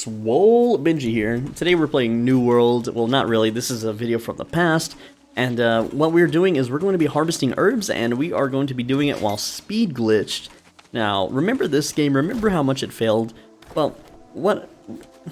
SwoleBenji here. Today we're playing New World. Well, not really. This is a video from the past. And what we're doing is we're going to be harvesting herbs, and we are going to be doing it while speed glitched. Now, remember this game? Remember how much it failed? Well,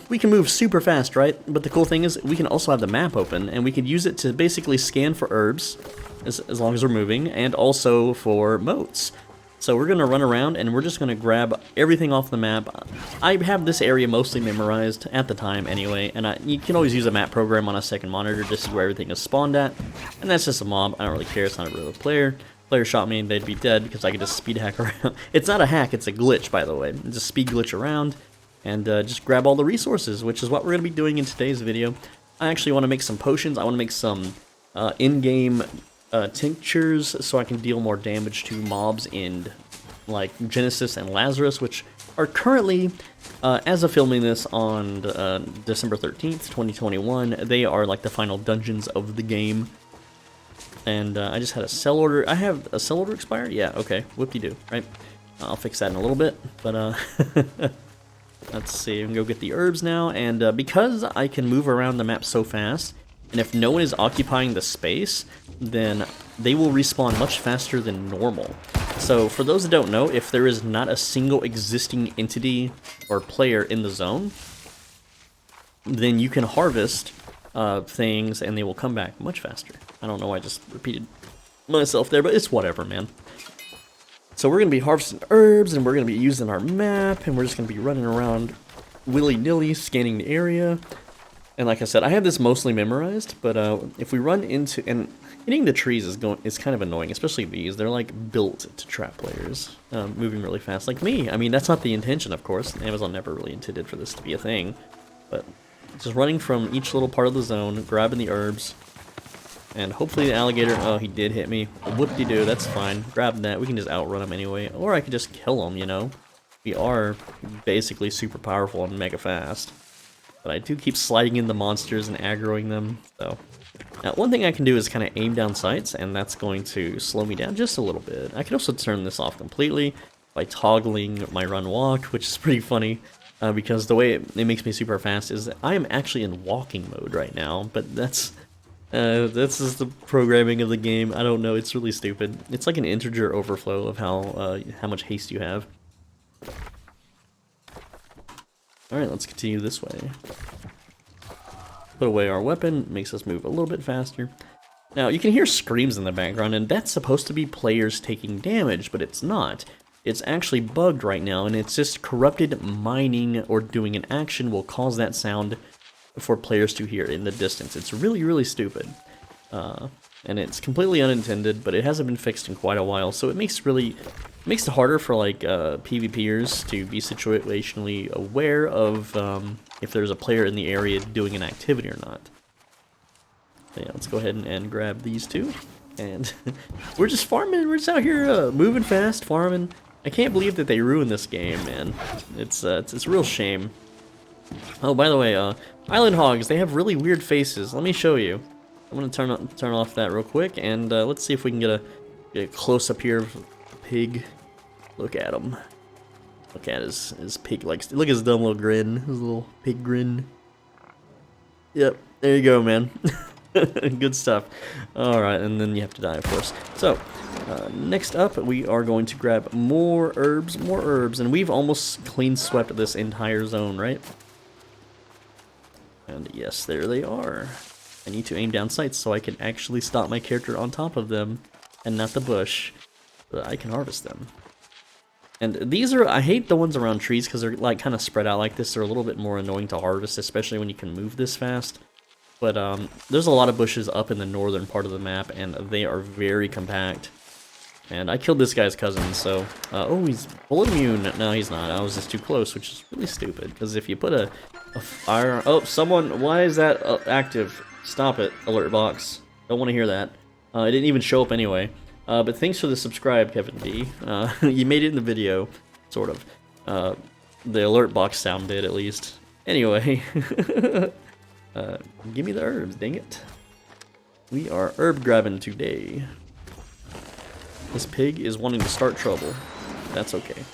we can move super fast, right? But the cool thing is we can also have the map open, and we could use it to basically scan for herbs, as long as we're moving, and also for motes. So we're going to run around, and we're just going to grab everything off the map. I have this area mostly memorized, at the time anyway, and you can always use a map program on a second monitor just to see where everything is spawned at. And that's just a mob. I don't really care. It's not a real player. Player shot me and they'd be dead because I could just speed hack around. It's not a hack, it's a glitch, by the way. It's a speed glitch around, and just grab all the resources, which is what we're going to be doing in today's video. I actually want to make some potions. I want to make some in-game tinctures so I can deal more damage to mobs in like Genesis and Lazarus, which are currently, as of filming this on December 13th, 2021, they are like the final dungeons of the game. And I just had a sell order. I have a sell order expired? Yeah, okay. Whoop-de-doo, right? I'll fix that in a little bit, but let's see. We can go get the herbs now, and because I can move around the map so fast, and if no one is occupying the space, then they will respawn much faster than normal. So for those that don't know, if there is not a single existing entity or player in the zone, then you can harvest things and they will come back much faster. I don't know why I just repeated myself there, but it's whatever, man. So we're going to be harvesting herbs, and we're going to be using our map, and we're just going to be running around willy-nilly, scanning the area. And like I said, I have this mostly memorized, but if we run into... and hitting the trees is kind of annoying, especially these. They're like built to trap players, moving really fast, like me. I mean, that's not the intention, of course. Amazon never really intended for this to be a thing. But just running from each little part of the zone, grabbing the herbs, and hopefully the alligator... oh, he did hit me. Whoop-de-doo, that's fine. Grab that. We can just outrun him anyway. Or I could just kill him, you know? We are basically super powerful and mega fast. But I do keep sliding in the monsters and aggroing them, so... Now, one thing I can do is kind of aim down sights, and that's going to slow me down just a little bit. I can also turn this off completely by toggling my run-walk, which is pretty funny, because the way it makes me super fast is that I am actually in walking mode right now, but that's just the programming of the game. I don't know, it's really stupid. It's like an integer overflow of how much haste you have. Alright, let's continue this way. Put away our weapon, makes us move a little bit faster. Now, you can hear screams in the background, and that's supposed to be players taking damage, but it's not. It's actually bugged right now, and it's just corrupted mining or doing an action will cause that sound for players to hear in the distance. It's really, really stupid. And it's completely unintended, but it hasn't been fixed in quite a while, so it makes it harder for like PvPers to be situationally aware of if there's a player in the area doing an activity or not. So yeah, let's go ahead and grab these two, and we're just farming. We're just out here moving fast, farming. I can't believe that they ruined this game, man. It's a real shame. Oh, by the way, island hogs, they have really weird faces. Let me show you. I'm gonna turn off that real quick, and let's see if we can get a close up here of the pig. Look at him. Look at his pig, like, look at his dumb little grin, his little pig grin. Yep, there you go, man. Good stuff. Alright, and then you have to die, of course. So, next up, we are going to grab more herbs, and we've almost clean swept this entire zone, right? And yes, there they are. I need to aim down sights so I can actually stop my character on top of them, and not the bush, but I can harvest them. And these are, I hate the ones around trees because they're like kind of spread out like this. They're a little bit more annoying to harvest, especially when you can move this fast. But there's a lot of bushes up in the northern part of the map, and they are very compact. And I killed this guy's cousin, so... oh, he's bullet immune. No, he's not. I was just too close, which is really stupid. Because if you put a fire... oh, someone... why is that active? Stop it, alert box. Don't want to hear that. It didn't even show up anyway. But thanks for the subscribe, Kevin D. You made it in the video, sort of. The alert box sound did, at least. Anyway, give me the herbs, dang it. We are herb grabbing today. This pig is wanting to start trouble. That's okay.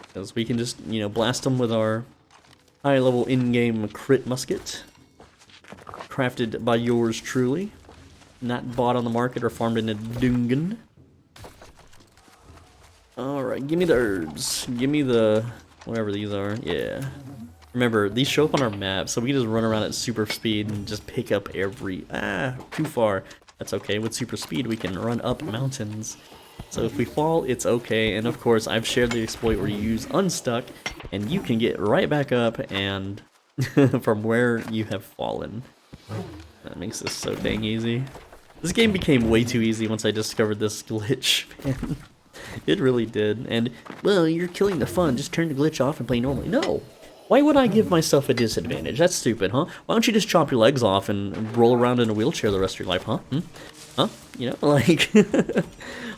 Because we can just, you know, blast them with our High-level in-game crit musket. Crafted by yours truly. Not bought on the market or farmed in a dungeon. Alright, give me the herbs. Give me the... whatever these are. Yeah. Remember, these show up on our map, so we can just run around at super speed and just pick up every... ah, too far. That's okay. With super speed, we can run up mountains. So if we fall, it's okay. And of course, I've shared the exploit where you use unstuck, and you can get right back up and from where you have fallen. That makes this so dang easy. This game became way too easy once I discovered this glitch, man. It really did. And, well, you're killing the fun. Just turn the glitch off and play normally. No! Why would I give myself a disadvantage? That's stupid, huh? Why don't you just chop your legs off and roll around in a wheelchair the rest of your life, huh? Huh? You know, like...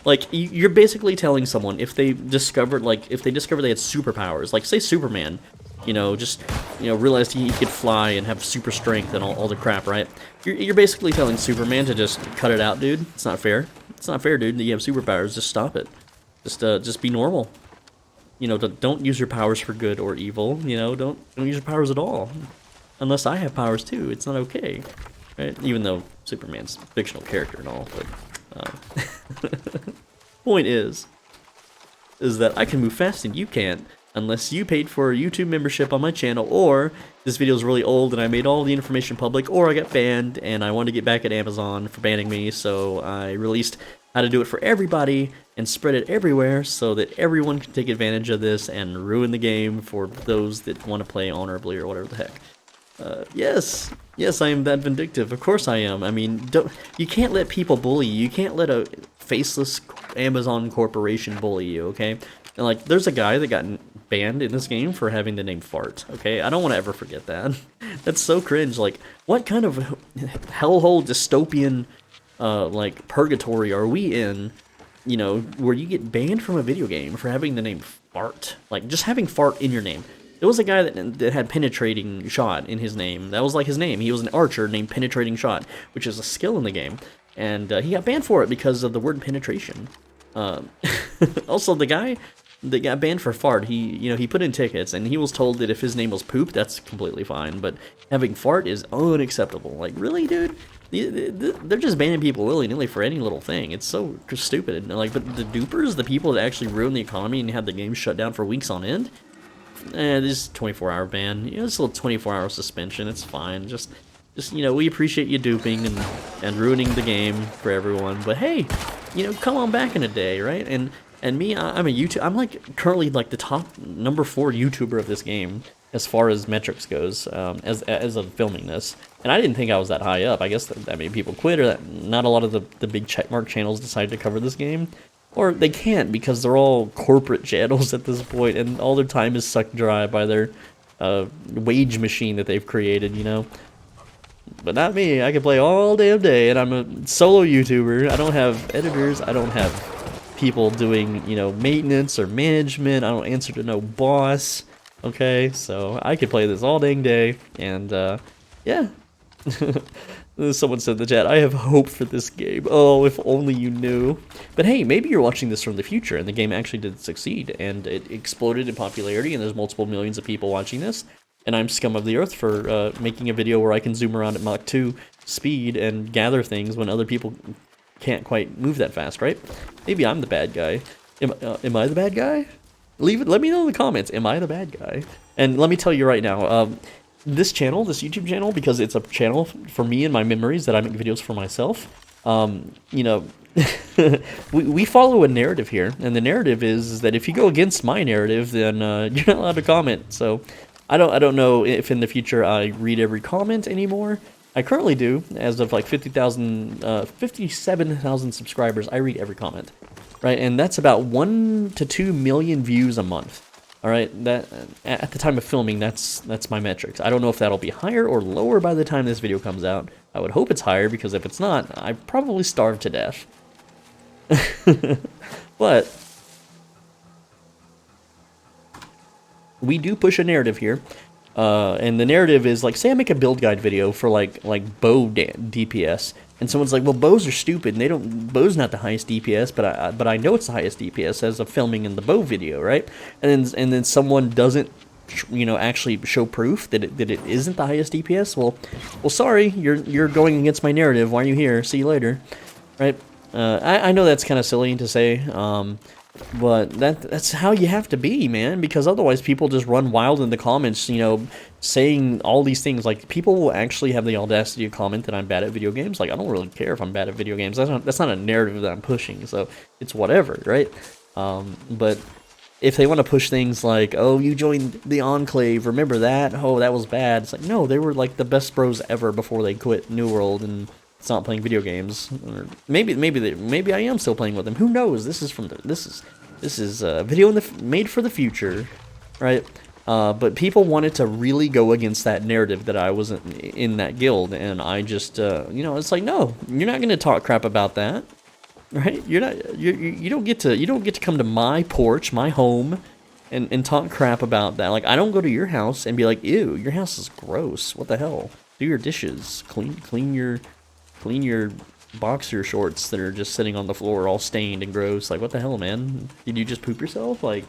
like, you're basically telling someone if they discovered they had superpowers, like, say Superman, you know, just, you know, realized he could fly and have super strength and all the crap, right? You're basically telling Superman to just cut it out, dude. It's not fair. It's not fair, dude, that you have superpowers. Just stop it. Just be normal. You know, don't use your powers for good or evil. You know, don't use your powers at all. Unless I have powers too, it's not okay, right? Even though Superman's a fictional character and all, but point is that I can move fast and you can't, unless you paid for a YouTube membership on my channel, or this video is really old and I made all the information public, or I got banned and I wanted to get back at Amazon for banning me, so I released how to do it for everybody and spread it everywhere so that everyone can take advantage of this and ruin the game for those that want to play honorably or whatever the heck. Yes, I am that vindictive. Of course I am. I mean, you can't let people bully you. You can't let a faceless Amazon corporation bully you, okay? And like, there's a guy that got banned in this game for having the name Fart, okay? I don't want to ever forget that. That's so cringe. Like, what kind of hellhole dystopian, like, purgatory are we in, you know, where you get banned from a video game for having the name Fart? Like, just having Fart in your name. There was a guy that had Penetrating Shot in his name. That was like his name. He was an archer named Penetrating Shot, which is a skill in the game. And he got banned for it because of the word penetration. Also, the guy that got banned for Fart, he put in tickets, and he was told that if his name was Poop, that's completely fine. But having Fart is unacceptable. Like, really, dude? They're just banning people willy-nilly for any little thing. It's so stupid. Like, but the dupers, the people that actually ruin the economy and had the game shut down for weeks on end, this 24-hour ban. You know, this little 24-hour suspension. It's fine. Just you know, we appreciate you duping and ruining the game for everyone. But hey, you know, come on back in a day, right? And me, I'm I'm like currently like the top number 4 YouTuber of this game as far as metrics goes, as of filming this. And I didn't think I was that high up. I guess that made people quit, or that not a lot of the big checkmark channels decided to cover this game. Or they can't because they're all corporate channels at this point, and all their time is sucked dry by their wage machine that they've created, you know? But not me. I can play all damn day, and I'm a solo YouTuber. I don't have editors. I don't have people doing, you know, maintenance or management. I don't answer to no boss. Okay, so I could play this all dang day, and yeah. Someone said in the chat, I have hope for this game. Oh, if only you knew. But hey, maybe you're watching this from the future and the game actually did succeed and it exploded in popularity and there's multiple millions of people watching this. And I'm scum of the earth for making a video where I can zoom around at Mach 2 speed and gather things when other people can't quite move that fast, right? Maybe I'm the bad guy. Am I the bad guy? Let me know in the comments. Am I the bad guy? And let me tell you right now, this YouTube channel, because it's a channel for me and my memories that I make videos for myself, you know, we follow a narrative here, and the narrative is that if you go against my narrative, then you're not allowed to comment. So I don't know if in the future I read every comment anymore. I currently do, as of like 57,000 subscribers. I read every comment, right? And that's about 1 to 2 million views a month. All right, that at the time of filming, that's my metrics. I don't know if that'll be higher or lower by the time this video comes out. I would hope it's higher, because if it's not, I probably starve to death. But we do push a narrative here, and the narrative is like, say I make a build guide video for like bow DPS, and someone's like, well, bows are stupid, and bow's not the highest DPS, but I know it's the highest DPS as of filming in the bow video, right? And then someone doesn't you know, actually show proof that it isn't the highest DPS, well, sorry, you're going against my narrative. Why are you here? See you later, right? I know that's kind of silly to say, but that's how you have to be, man, because otherwise people just run wild in the comments, you know, saying all these things. Like, people will actually have the audacity to comment that I'm bad at video games. Like, I don't really care if I'm bad at video games. That's not a narrative that I'm pushing, so it's whatever, right? But if they want to push things like, oh, you joined the Enclave, remember that? Oh, that was bad. It's like, no, they were like the best bros ever before they quit New World and stopped playing video games. Or maybe I am still playing with them. Who knows? This is a video made for the future, right? But people wanted to really go against that narrative that I wasn't in that guild, and I just, you know, it's like, no, you're not gonna talk crap about that. Right? You don't get to come to my porch, my home, and talk crap about that. Like, I don't go to your house and be like, ew, your house is gross. What the hell? Do your dishes. Clean your boxer shorts that are just sitting on the floor all stained and gross. Like, what the hell, man? Did you just poop yourself? Like,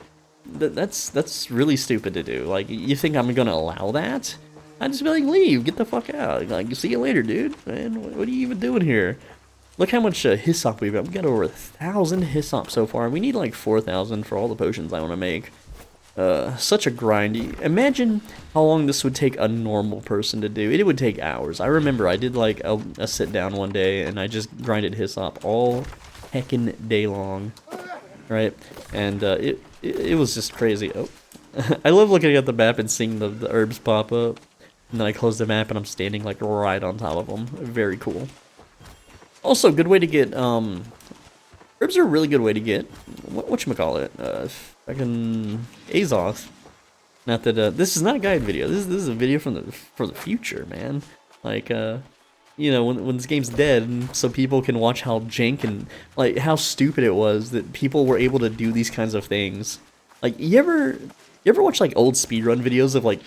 that's really stupid to do. Like, you think I'm gonna allow that? I'd just be like, leave, get the fuck out. Like, see you later, dude. Man, what are you even doing here? Look how much hyssop we've got. We've got over 1,000 hyssop so far. We need like 4,000 for all the potions I want to make. Such a grind. Imagine how long this would take a normal person to do. It would take hours. I remember I did like a sit down one day and I just grinded hyssop all heckin' day long, right? And it was just crazy. Oh, I love looking at the map and seeing the herbs pop up, and then I close the map and I'm standing like right on top of them. Very cool. Also, good way to get, herbs are a really good way to get, whatchamacallit, fucking Azoth. Not that, this is not a guide video, this is a video for the future, man. Like, you know, when this game's dead, and so people can watch how jank and, like, how stupid it was that people were able to do these kinds of things. Like, you ever watch like old speedrun videos of like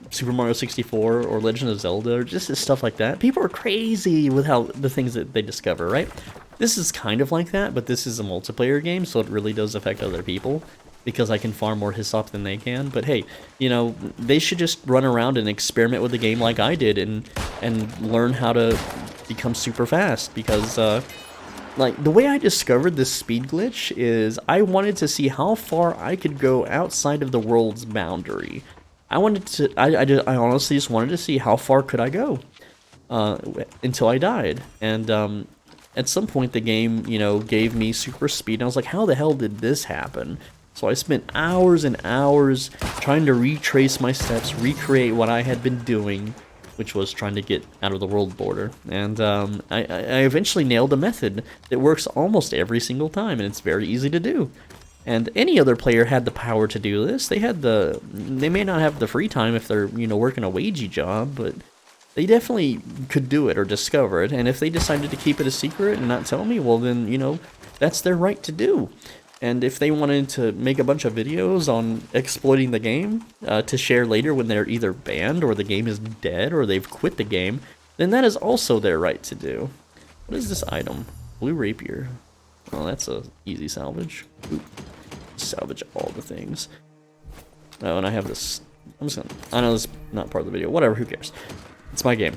Super Mario 64 or Legend of Zelda or just stuff like that? People are crazy with how the things that they discover, right? This is kind of like that, but this is a multiplayer game, so it really does affect other people because I can farm more hyssop than they can. But hey, you know, they should just run around and experiment with the game like I did and learn how to become super fast, because like, the way I discovered this speed glitch is I wanted to see how far I could go outside of the world's boundary. I honestly just wanted to see how far could I go until I died. And at some point the game, you know, gave me super speed, and I was like, how the hell did this happen? So I spent hours and hours trying to retrace my steps, recreate what I had been doing, which was trying to get out of the world border. And I eventually nailed a method that works almost every single time, and it's very easy to do. And any other player had the power to do this. They may not have the free time if they're, you know, working a wagey job, but they definitely could do it or discover it. And if they decided to keep it a secret and not tell me, well then, you know, that's their right to do. And if they wanted to make a bunch of videos on exploiting the game to share later when they're either banned or the game is dead or they've quit the game, then that is also their right to do. What is this item? Blue rapier. Oh, that's a easy salvage. Ooh. Salvage all the things. Oh, and I have this. I'm just gonna. I know this is not part of the video. Whatever, who cares? It's my game.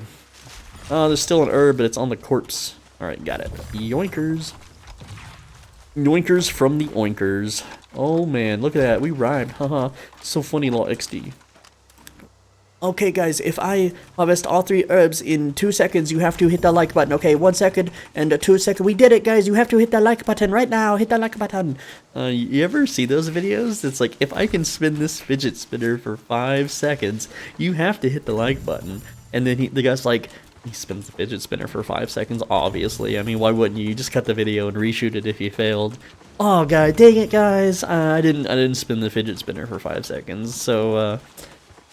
Oh, there's still an herb, but it's on the corpse. Alright, got it. Yoinkers. Yoinkers from the oinkers. Oh man, look at that. We rhymed. Haha. So funny, little XD. Okay, guys, if I harvest all 3 herbs in 2 seconds, you have to hit the like button. Okay, 1 second and 2 seconds. We did it, guys. You have to hit the like button right now. Hit the like button. You ever see those videos? It's like, if I can spin this fidget spinner for 5 seconds, you have to hit the like button. And then the guy's like, he spins the fidget spinner for 5 seconds, obviously. I mean, why wouldn't you? You just cut the video and reshoot it if you failed. Oh, god, dang it, guys. I didn't spin the fidget spinner for 5 seconds, so,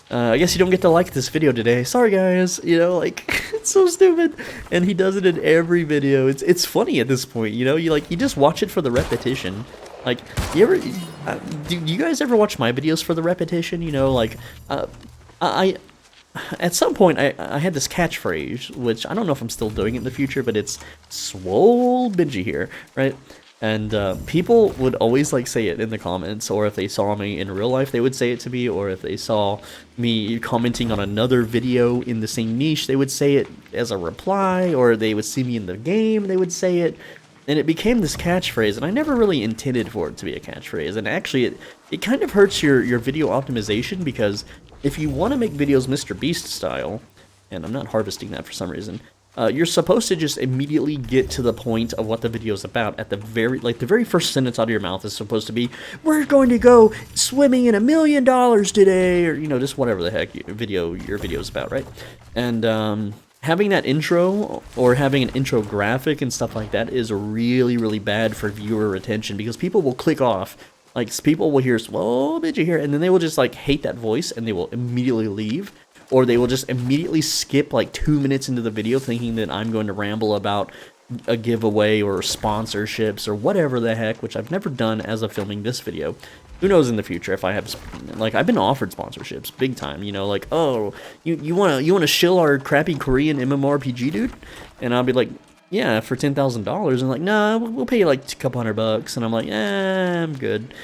I guess you don't get to like this video today. Sorry, guys. You know, like, it's so stupid. And he does it in every video. It's funny at this point, you know? You just watch it for the repetition. Like, you ever, do you guys ever watch my videos for the repetition? You know, like, at some point, I had this catchphrase, which I don't know if I'm still doing it in the future, but it's SwoleBenji here, right? And people would always like say it in the comments, or if they saw me in real life, they would say it to me, or if they saw me commenting on another video in the same niche, they would say it as a reply, or they would see me in the game, they would say it. And it became this catchphrase, and I never really intended for it to be a catchphrase. And actually, it kind of hurts your video optimization, because if you want to make videos Mr. Beast style, and I'm not harvesting that for some reason, you're supposed to just immediately get to the point of what the video is about. At the very first sentence out of your mouth is supposed to be, "We're going to go swimming in $1 million today," or just whatever the heck your video is about, right? And having that intro or having an intro graphic and stuff like that is really, really bad for viewer retention, because people will click off. Like, people will hear SwoleBenji here, and then they will just like hate that voice and they will immediately leave. Or they will just immediately skip like 2 minutes into the video thinking that I'm going to ramble about a giveaway or sponsorships or whatever the heck, which I've never done as of filming this video. Who knows in the future if I have, like, I've been offered sponsorships big time, like, "Oh, you wanna shill our crappy Korean MMORPG, dude?" And I'll be like, "Yeah, for $10,000. And like, "Nah, we'll pay you like a couple $100. And I'm like, I'm good.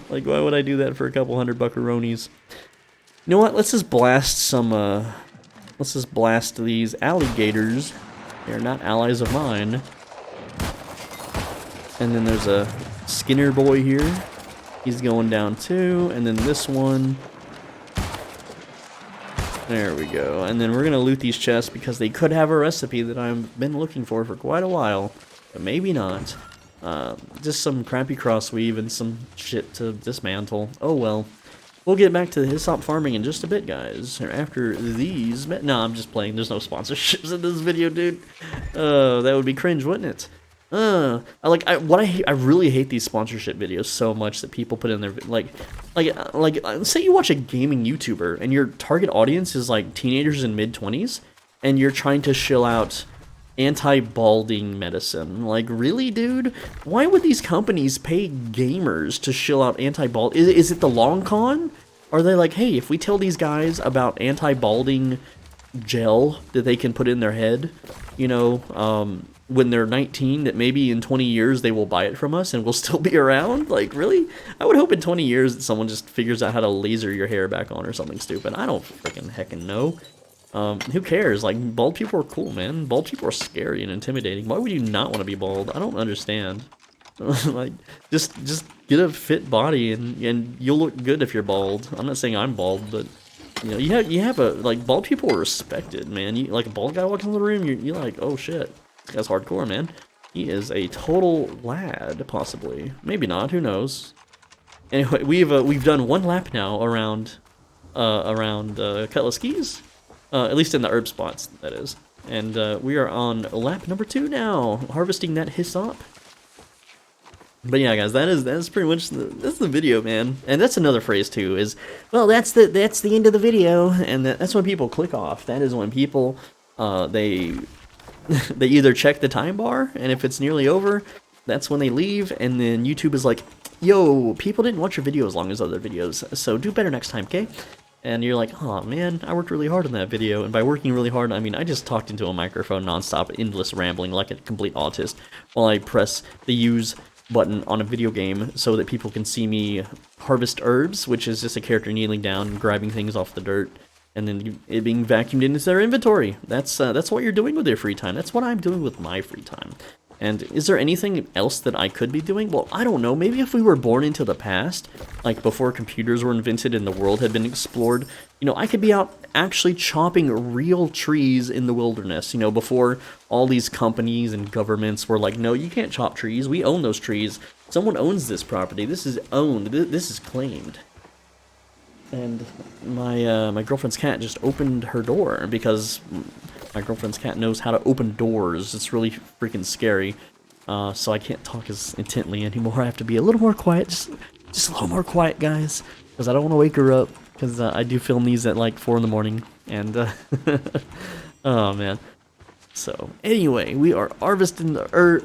like, why would I do that for a couple $100 buckaroonies? You know what? Let's just blast these alligators. They're not allies of mine. And then there's a Skinner boy here. He's going down too. And then this one. There we go. And then we're going to loot these chests because they could have a recipe that I've been looking for quite a while. But maybe not. Just some crappy crossweave and some shit to dismantle. Oh well. We'll get back to the hyssop farming in just a bit, guys. After these... No, I'm just playing. There's no sponsorships in this video, dude. That would be cringe, wouldn't it? I really hate these sponsorship videos so much that people put in their... say you watch a gaming YouTuber, and your target audience is, like, teenagers in mid-20s, and you're trying to shill out anti-balding medicine. Like, really, dude? Why would these companies pay gamers to shill out anti-bald? Is it the long con? Are they like, hey, if we tell these guys about anti-balding gel that they can put in their head, when they're 19, that maybe in 20 years they will buy it from us and we'll still be around? Like, really? I would hope in 20 years that someone just figures out how to laser your hair back on or something stupid. I don't freaking heckin' know. Who cares? Like, bald people are cool, man. Bald people are scary and intimidating. Why would you not want to be bald? I don't understand. Like, just get a fit body and you'll look good if you're bald. I'm not saying I'm bald, but you have a, like, bald people are respected, man. You, like, a bald guy walks in the room, you're like, oh shit, this guy's hardcore, man. He is a total lad, possibly. Maybe not, who knows. Anyway, we've done one lap now around Cutlass Keys. At least in the herb spots, that is. And we are on lap number 2 now, harvesting that hyssop. But yeah, guys, that's pretty much that's the video, man. And that's another phrase too. Is, well, that's the end of the video, and that's when people click off. That is when people they either check the time bar, and if it's nearly over, that's when they leave. And then YouTube is like, "Yo, people didn't watch your video as long as other videos, so do better next time, okay?" And you're like, "Oh man, I worked really hard on that video." And by working really hard, I mean I just talked into a microphone nonstop, endless rambling like a complete autist, while I press the use button on a video game so that people can see me harvest herbs, which is just a character kneeling down and grabbing things off the dirt, and then it being vacuumed into their inventory. That's what you're doing with your free time. That's what I'm doing with my free time. And is there anything else that I could be doing? Well, I don't know. Maybe if we were born into the past, like before computers were invented and the world had been explored, I could be out actually chopping real trees in the wilderness, before all these companies and governments were like, "No, you can't chop trees. We own those trees. Someone owns this property. This is owned. This is claimed." And my girlfriend's cat just opened her door because my girlfriend's cat knows how to open doors. It's really freaking scary. So I can't talk as intently anymore. I have to be a little more quiet. Just a little more quiet, guys, because I don't want to wake her up. Because I do film these at like 4 in the morning. And oh man. So anyway, we are harvesting the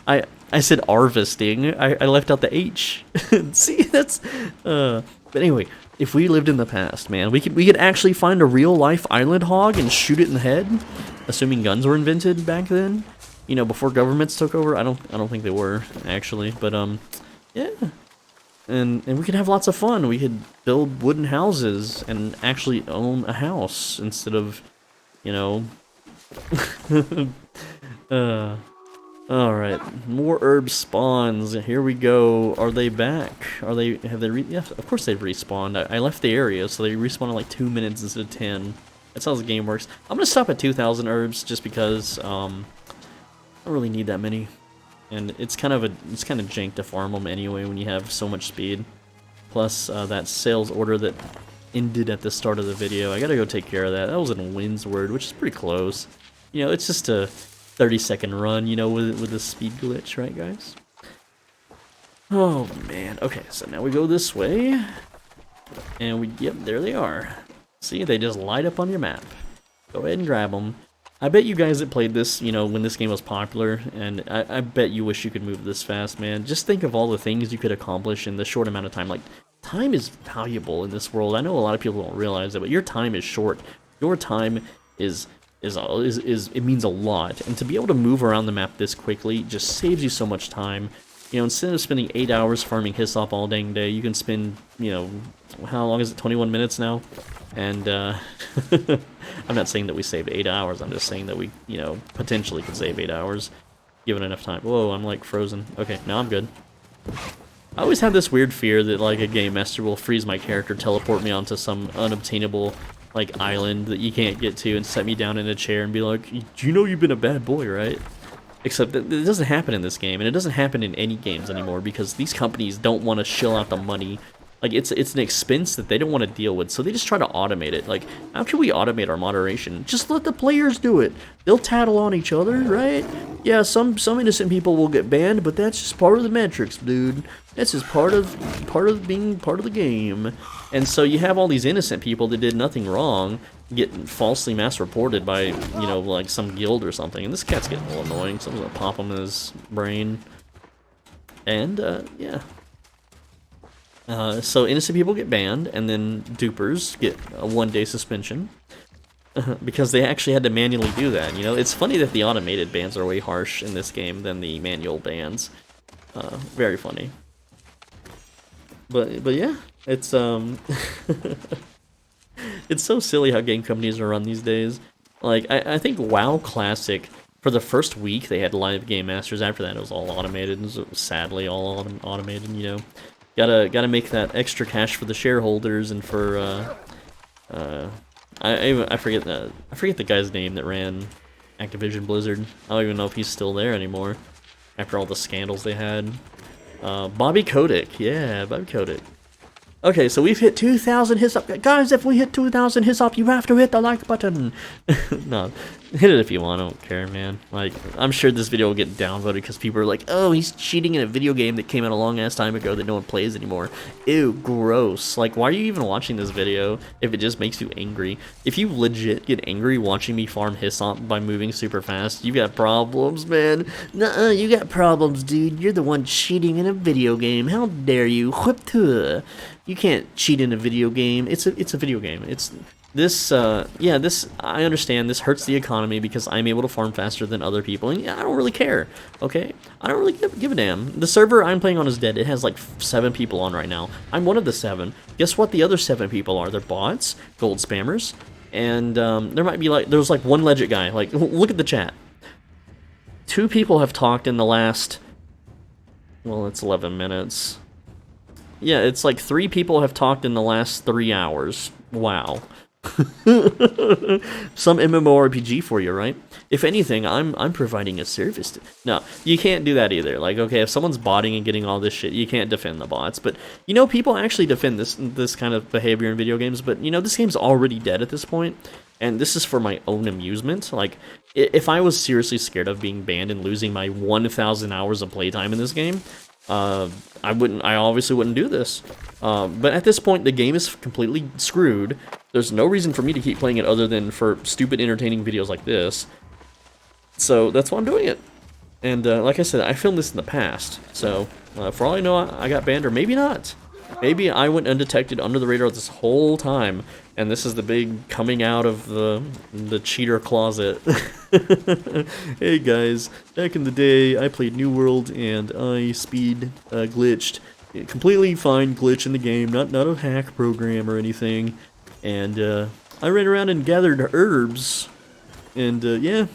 I said harvesting. I left out the H. See, that's but anyway, if we lived in the past, man, we could actually find a real life island hog and shoot it in the head, assuming guns were invented back then. you know, before governments took over. I don't think they were actually, but yeah. And we could have lots of fun. We could build wooden houses and actually own a house instead of, you know. Alright, more herb spawns. Here we go. Are they back? Have they yeah, of course they've respawned. I left the area, so they respawned in like 2 minutes instead of 10. That's how the game works. I'm gonna stop at 2,000 herbs just because, I don't really need that many. And it's kind of jank to farm them anyway when you have so much speed. Plus, that sales order that ended at the start of the video, I gotta go take care of that. That was in Windsward, which is pretty close. You know, it's just a 30-second run, you know, with the speed glitch, right, guys? Oh, man. Okay, so now we go this way. And yep, there they are. See, they just light up on your map. Go ahead and grab them. I bet you guys that played this, you know, when this game was popular, and I bet you wish you could move this fast, man. Just think of all the things you could accomplish in the short amount of time. Like, time is valuable in this world. I know a lot of people don't realize it, but your time is short. Your time it means a lot. And to be able to move around the map this quickly just saves you so much time. You know, instead of spending 8 hours farming hyssop all dang day, you can spend, you know, how long is it, 21 minutes now? And, I'm not saying that we saved 8 hours, I'm just saying that we, you know, potentially could save 8 hours, given enough time. Whoa, I'm like frozen. Okay, now I'm good. I always have this weird fear that, like, a game master will freeze my character, teleport me onto some unobtainable, like, island that you can't get to, and set me down in a chair and be like, do you know you've been a bad boy, right? Except that it doesn't happen in this game, and it doesn't happen in any games anymore, because these companies don't want to shill out the money. Like, it's an expense that they don't want to deal with, so they just try to automate it. Like, how can we automate our moderation? Just let the players do it. They'll tattle on each other, right? Yeah, some innocent people will get banned, but that's just part of the metrics, dude. That's just part of being part of the game. And so you have all these innocent people that did nothing wrong get falsely mass reported by, you know, like some guild or something. And this cat's getting a little annoying. Someone's gonna pop him in his brain. And yeah. So innocent people get banned, and then dupers get a 1-day suspension. Because they actually had to manually do that, you know? It's funny that the automated bans are way harsh in this game than the manual bans. Very funny. But yeah, it's it's so silly how game companies are run these days. Like, I think WoW Classic, for the first week, they had live game masters. After that, it was all automated, and it was sadly all automated, you know? Gotta make that extra cash for the shareholders and for I forget the guy's name that ran Activision Blizzard. I don't even know if he's still there anymore after all the scandals they had. Bobby Kotick, yeah, Bobby Kotick. Okay, so we've hit 2,000 hyssop. Guys, if we hit 2,000 hyssop, you have to hit the like button. No, hit it if you want. I don't care, man. Like, I'm sure this video will get downvoted because people are like, oh, he's cheating in a video game that came out a long-ass time ago that no one plays anymore. Ew, gross. Like, why are you even watching this video if it just makes you angry? If you legit get angry watching me farm hyssop by moving super fast, you got problems, man. Nuh-uh, you got problems, dude. You're the one cheating in a video game. How dare you? Whip to You can't cheat in a video game. It's a video game. It's this yeah, this, I understand this hurts the economy because I'm able to farm faster than other people, and yeah, I don't really care. Okay, I don't really give a damn. The server I'm playing on is dead. It has like 7 people on right now. I'm one of the 7. Guess what the other 7 people are? They're bots, gold spammers, and there might be like, there's like one legit guy. Like, look at the chat. 2 people have talked in the last, well, it's 11 minutes. Yeah, it's like 3 people have talked in the last 3 hours. Wow. Some MMORPG for you, right? If anything, I'm providing a service. No, you can't do that either. Like, okay, if someone's botting and getting all this shit, you can't defend the bots. But, you know, people actually defend this kind of behavior in video games. But, you know, this game's already dead at this point. And this is for my own amusement. Like, if I was seriously scared of being banned and losing my 1,000 hours of playtime in this game, I obviously wouldn't do this. But at this point, the game is completely screwed. There's no reason for me to keep playing it other than for stupid, entertaining videos like this. So that's why I'm doing it. And like I said, I filmed this in the past. So for all I know, I got banned, or maybe not. Maybe I went undetected under the radar this whole time, and this is the big coming out of the cheater closet. Hey guys, back in the day, I played New World and I speed glitched. Completely fine glitch in the game, not a hack program or anything. And I ran around and gathered herbs. And yeah,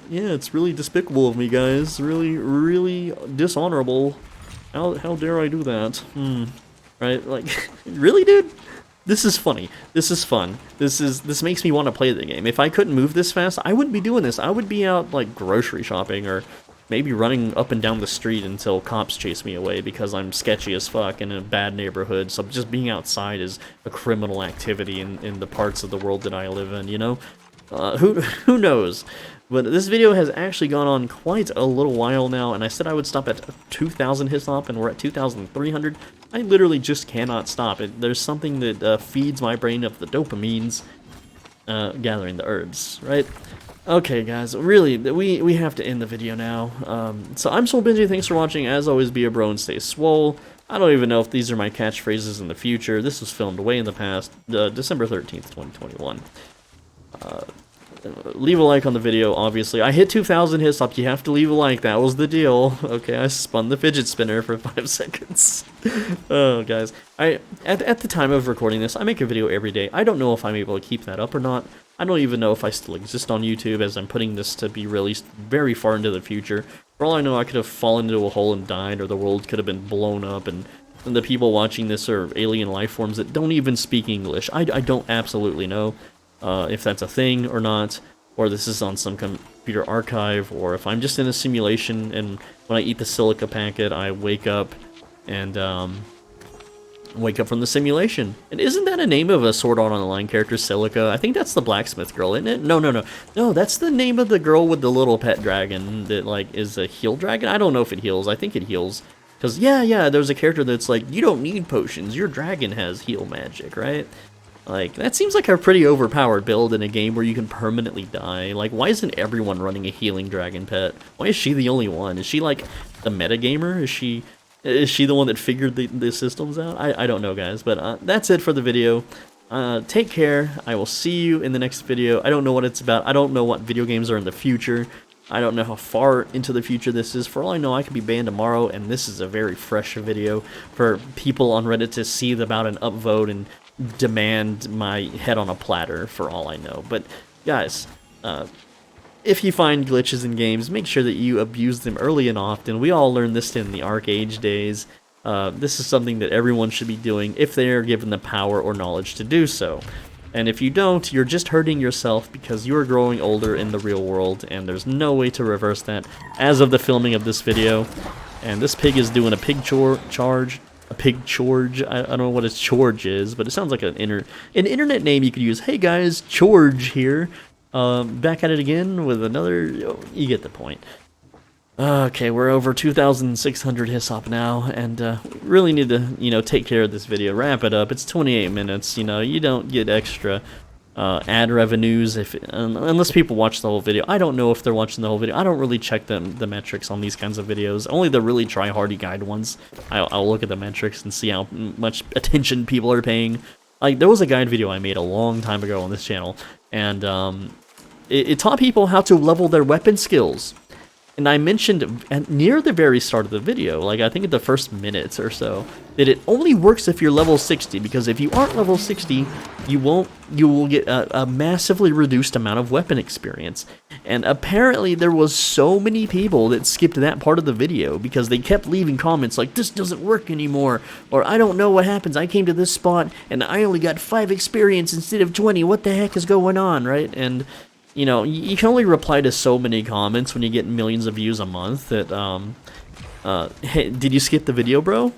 it's really despicable of me, guys. Really dishonorable. How dare I do that? Right? Like, really, dude? This is funny. This is fun. This makes me want to play the game. If I couldn't move this fast, I wouldn't be doing this. I would be out like grocery shopping or maybe running up and down the street until cops chase me away because I'm sketchy as fuck in a bad neighborhood. So just being outside is a criminal activity in the parts of the world that I live in, you know? Who knows? But this video has actually gone on quite a little while now, and I said I would stop at 2,000 hyssop, and we're at 2,300. I literally just cannot stop. There's something that feeds my brain of the dopamines, gathering the herbs, right? Okay, guys, really, we have to end the video now. So I'm SwoleBenji, thanks for watching. As always, be a bro and stay swole. I don't even know if these are my catchphrases in the future. This was filmed way in the past, December 13th, 2021. Leave a like on the video, obviously. I hit 2,000 hyssop, you have to leave a like, that was the deal. Okay, I spun the fidget spinner for 5 seconds. Oh, guys. At the time of recording this, I make a video every day. I don't know if I'm able to keep that up or not. I don't even know if I still exist on YouTube, as I'm putting this to be released very far into the future. For all I know, I could have fallen into a hole and died, or the world could have been blown up, and the people watching this are alien life forms that don't even speak English. I don't absolutely know. If that's a thing or not, or this is on some computer archive, or if I'm just in a simulation and when I eat the silica packet, I wake up and wake up from the simulation. And isn't that a name of a Sword Art Online character, Silica? I think that's the blacksmith girl, isn't it? No, that's the name of the girl with the little pet dragon that like is a heal dragon. I don't know if it heals. I think it heals. Because yeah, there's a character that's like, you don't need potions. Your dragon has heal magic, right? Like, that seems like a pretty overpowered build in a game where you can permanently die. Like, why isn't everyone running a healing dragon pet? Why is she the only one? Is she, like, the metagamer? Is she the one that figured the systems out? I don't know, guys, but that's it for the video. Take care. I will see you in the next video. I don't know what it's about. I don't know what video games are in the future. I don't know how far into the future this is. For all I know, I could be banned tomorrow, and this is a very fresh video for people on Reddit to see about an upvote and demand my head on a platter, for all I know. But guys, if you find glitches in games, make sure that you abuse them early and often. We all learned this in the Arc Age days. This is something that everyone should be doing if they are given the power or knowledge to do so. And if you don't, you're just hurting yourself because you are growing older in the real world, and there's no way to reverse that as of the filming of this video. And this pig is doing a pig charge. A pig Chorge. I don't know what a Chorge is, but it sounds like an internet name you could use. Hey guys, Chorge here. Back at it again with another. You get the point. Okay, we're over 2,600 hyssop now, and we really need to, take care of this video. Wrap it up. It's 28 minutes. You don't get extra ad revenues unless people watch the whole video. I don't know if they're watching the whole video. I don't really check the metrics on these kinds of videos. Only the really try-hardy guide ones. I'll look at the metrics and see how much attention people are paying. Like, there was a guide video I made a long time ago on this channel, and it taught people how to level their weapon skills. And I mentioned near the very start of the video, like I think in the first minutes or so, that it only works if you're level 60, because if you aren't level 60, you will get a massively reduced amount of weapon experience. And apparently there was so many people that skipped that part of the video because they kept leaving comments like, this doesn't work anymore, or I don't know what happens, I came to this spot and I only got 5 experience instead of 20, what the heck is going on, right? And you can only reply to so many comments when you get millions of views a month that, hey, did you skip the video, bro?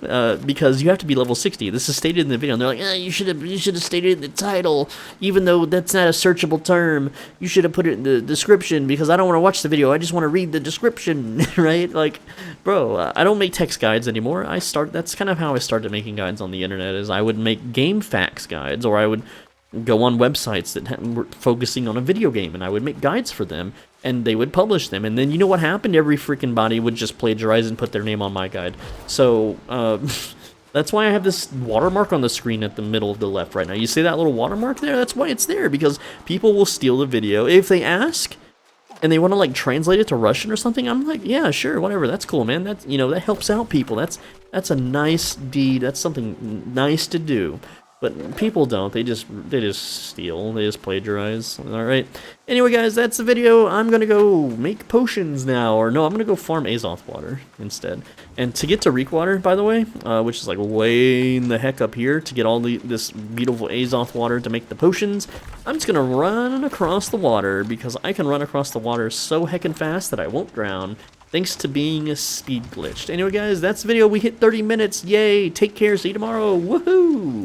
Because you have to be level 60. This is stated in the video. And they're like, you should have stated in the title, even though that's not a searchable term. You should have put it in the description because I don't want to watch the video. I just want to read the description, right? Like, bro, I don't make text guides anymore. That's kind of how I started making guides on the internet, is I would make game facts guides, or I would go on websites that were focusing on a video game, and I would make guides for them, and they would publish them, and then you know what happened? Every freaking body would just plagiarize and put their name on my guide. So, that's why I have this watermark on the screen at the middle of the left right now. You see that little watermark there? That's why it's there, because people will steal the video. If they ask, and they want to like translate it to Russian or something, I'm like, yeah, sure, whatever, that's cool, man. That's, you know, that helps out people. That's a nice deed. That's something nice to do. But people don't. They just steal. They just plagiarize. All right. Anyway, guys, that's the video. I'm gonna go make potions now, or no, I'm gonna go farm Azoth water instead. And to get to Reek water, by the way, which is like way in the heck up here, to get all this beautiful Azoth water to make the potions, I'm just gonna run across the water because I can run across the water so heckin' fast that I won't drown. Thanks to being a speed glitched. Anyway, guys, that's the video. We hit 30 minutes. Yay! Take care. See you tomorrow. Woohoo!